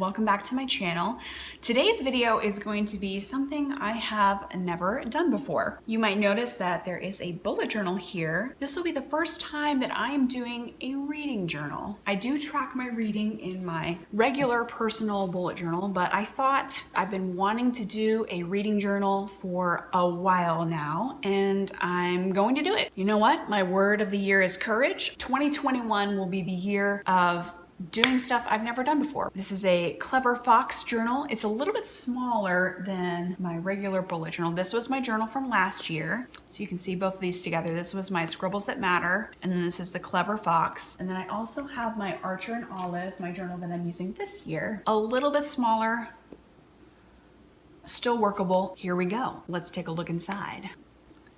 welcome back to my channel. Today's video is going to be something I have never done before. You might notice that there is a bullet journal here. This will be the first time that I am doing a reading journal. I do track my reading in my regular personal bullet journal, but I thought I've been wanting to do a reading journal for a while now, and I'm going to do it. You know what? My word of the year is courage. 2021 will be the year of doing stuff I've never done before. This is a Clever Fox journal. It's a little bit smaller than my regular bullet journal. This was my journal from last year. So you can see both of these together. This was my Scribbles That Matter, and then this is the Clever Fox. And then I also have my Archer and Olive, my journal that I'm using this year. A little bit smaller, still workable. Here we go. Let's take a look inside.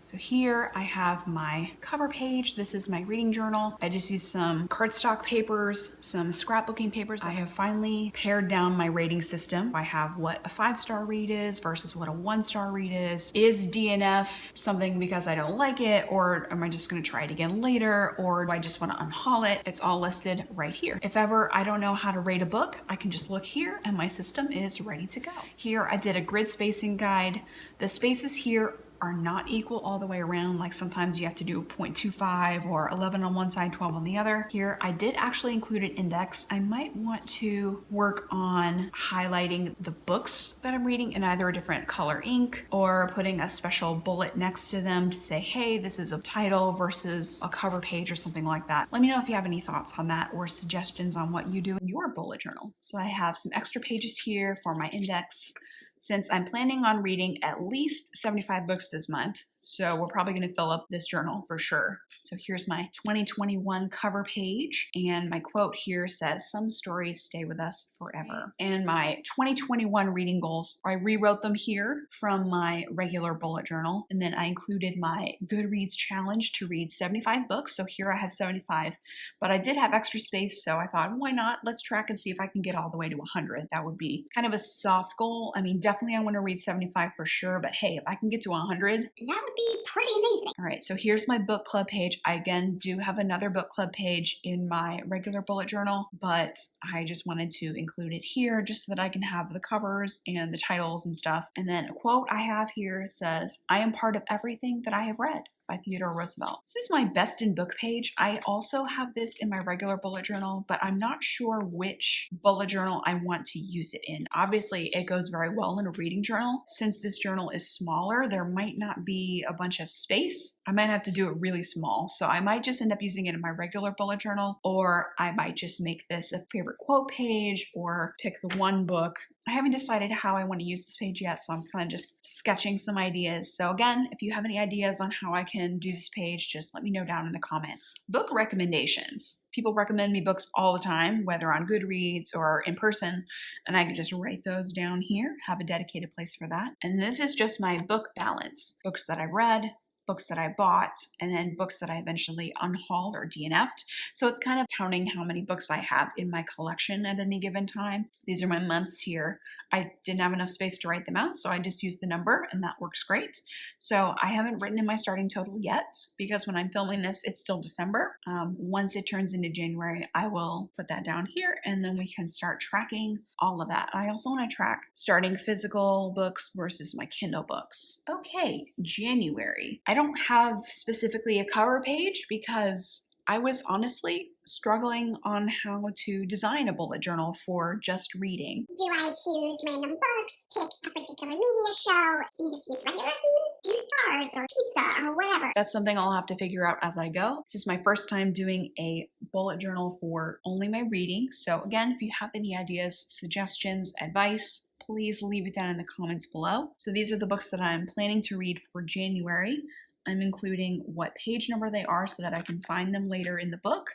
So here I have my cover page. This is my reading journal. I just used some cardstock papers, some scrapbooking papers. I have finally pared down my rating system. I have what a 5-star read is versus what a 1-star read is. Is DNF something because I don't like it, or am I just gonna try it again later, or do I just wanna unhaul it? It's all listed right here. If ever I don't know how to rate a book, I can just look here and my system is ready to go. Here I did a grid spacing guide. The spaces here are not equal all the way around. Like sometimes you have to do 0.25 or 11 on one side, 12 on the other. Here, I did actually include an index. I might want to work on highlighting the books that I'm reading in either a different color ink or putting a special bullet next to them to say, hey, this is a title versus a cover page or something like that. Let me know if you have any thoughts on that or suggestions on what you do in your bullet journal. So I have some extra pages here for my index, since I'm planning on reading at least 75 books this month. So we're probably gonna fill up this journal for sure. So here's my 2021 cover page, and my quote here says, "Some stories stay with us forever." And my 2021 reading goals, I rewrote them here from my regular bullet journal, and then I included my Goodreads challenge to read 75 books. So here I have 75, but I did have extra space, so I thought, why not? Let's track and see if I can get all the way to 100. That would be kind of a soft goal. I mean, definitely I want to read 75 for sure, but hey, if I can get to 100, that would be pretty amazing. All right, so here's my book club page. I again do have another book club page in my regular bullet journal, but I just wanted to include it here just so that I can have the covers and the titles and stuff. And then a quote I have here says, "I am part of everything that I have read," by Theodore Roosevelt. This is my best in book page. I also have this in my regular bullet journal, but I'm not sure which bullet journal I want to use it in. Obviously, it goes very well in a reading journal. Since this journal is smaller, there might not be a bunch of space. I might have to do it really small. So I might just end up using it in my regular bullet journal, or I might just make this a favorite quote page or pick the one book. I haven't decided how I want to use this page yet, so I'm kind of just sketching some ideas. So again, if you have any ideas on how I can do this page, just let me know down in the comments. Book recommendations. People recommend me books all the time, whether on Goodreads or in person, and I can just write those down here, have a dedicated place for that. And this is just my book balance. Books that I've read, books that I bought, and then books that I eventually unhauled or DNF'd. So it's kind of counting how many books I have in my collection at any given time. These are my months here. I didn't have enough space to write them out, so I just used the number, and that works great. So I haven't written in my starting total yet, because when I'm filming this, it's still December. Once it turns into January, I will put that down here, and then we can start tracking all of that. I also want to track starting physical books versus my Kindle books. Okay, January. I don't have specifically a cover page because I was honestly struggling on how to design a bullet journal for just reading. Do I choose random books, pick a particular media show? Do you just use regular themes, 2 stars, or pizza, or whatever? That's something I'll have to figure out as I go. This is my first time doing a bullet journal for only my reading. So again, if you have any ideas, suggestions, advice, please leave it down in the comments below. So these are the books that I'm planning to read for January. I'm including what page number they are so that I can find them later in the book.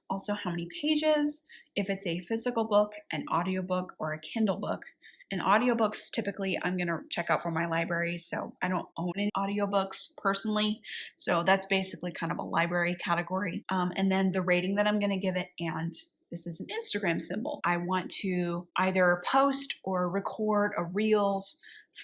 Also, how many pages, if it's a physical book, an audiobook, or a Kindle book. And audiobooks, typically, I'm gonna check out from my library, so I don't own any audiobooks personally. So that's basically kind of a library category. And then the rating that I'm gonna give it, and this is an Instagram symbol. I want to either post or record a reels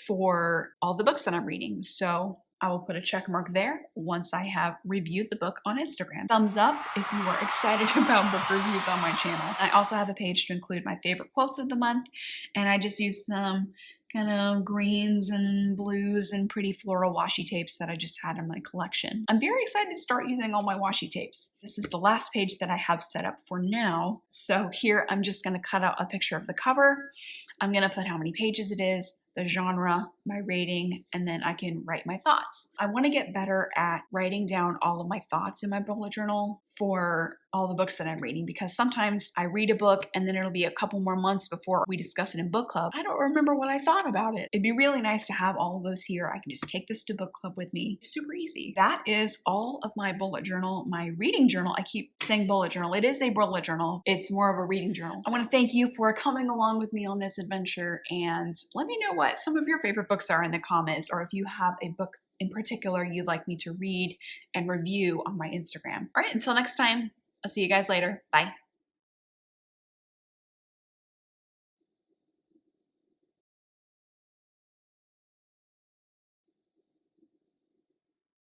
for all the books that I'm reading. So I will put a check mark there once I have reviewed the book on Instagram. Thumbs up if you are excited about book reviews on my channel. I also have a page to include my favorite quotes of the month, and I just use some kind of greens and blues and pretty floral washi tapes that I just had in my collection. I'm very excited to start using all my washi tapes. This is the last page that I have set up for now. So here I'm just gonna cut out a picture of the cover. I'm gonna put how many pages it is, the genre, my rating, and then I can write my thoughts. I want to get better at writing down all of my thoughts in my bullet journal for all the books that I'm reading, because sometimes I read a book and then it'll be a couple more months before we discuss it in book club. I don't remember what I thought about it. It'd be really nice to have all of those here. I can just take this to book club with me. It's super easy. That is all of my bullet journal, my reading journal. I keep saying bullet journal. It is a bullet journal. It's more of a reading journal. I want to thank you for coming along with me on this adventure, and let me know what some of your favorite books are in the comments, or if you have a book in particular you'd like me to read and review on my Instagram. All right, until next time, I'll see you guys later. Bye.